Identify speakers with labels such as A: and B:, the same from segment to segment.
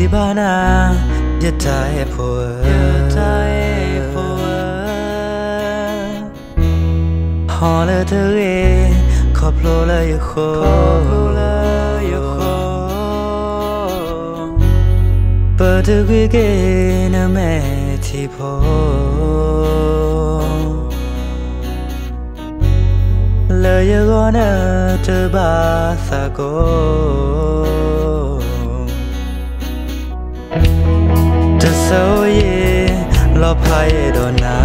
A: ba na yết tai phù họ là thứ gì khóc lô là yêu khô bờ thứ quý kê nơ mẹ thì phô lời yêu con ở từ ba xa cô từ sâu ye lo Poe Eh Doh na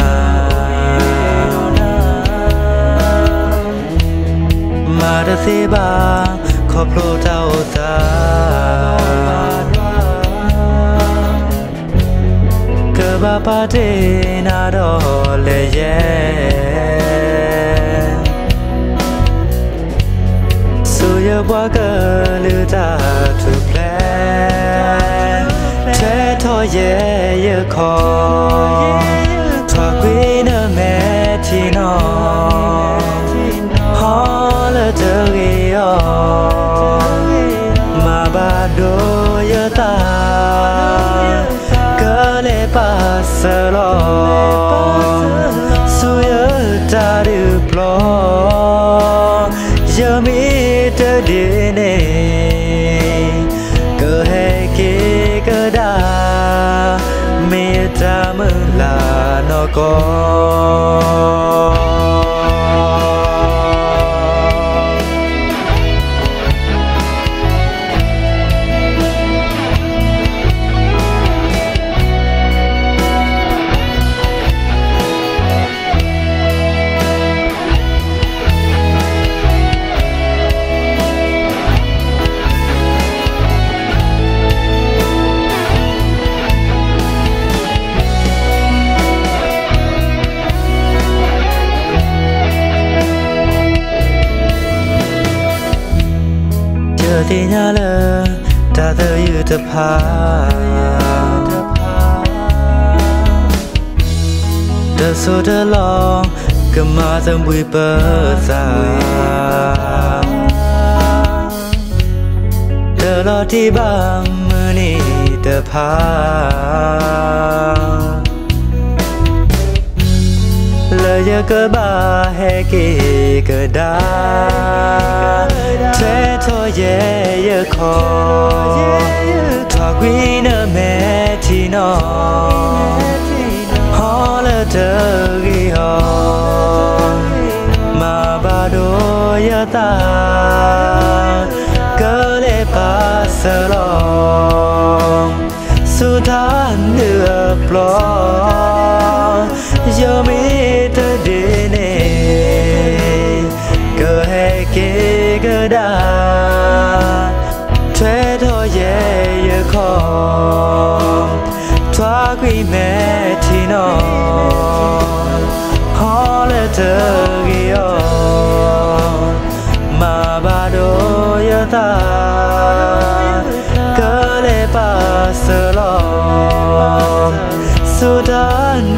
A: mà đã thấy ba khóc lô tao ta cơ ba ba thế na đó lệ suy qua cơ lưu ta thu ple thế thôi ye khó thoa quý nơ mẹ thì nó họ là thứ gì mà ba đôi yêu ta cơ lệ ba sợ lo suy ta được lo giờ mi tới đi này cơ hay kia cơ đa mi ta mừng là nó có thì nhớ lỡ ta tới yêu tập hà đời số đời lo cơ mà dần bụi bơ ra đời lo thì ba mươi ni tập hà lời giờ cơ ba hay kỳ cơ đa thế thôi ye khó thoa quý nơ mẹ thì nó họ là thứ gì họ mà ba đôi yêu ta cơ lệ ba sợ lo su than được lo giờ mi tới đi này cơ hay kia cơ đa thế thôi ye khó thoa quý mẹ thì nó họ là thứ gì mà ba đôi yêu ta cơ lệ ba sợ lo su than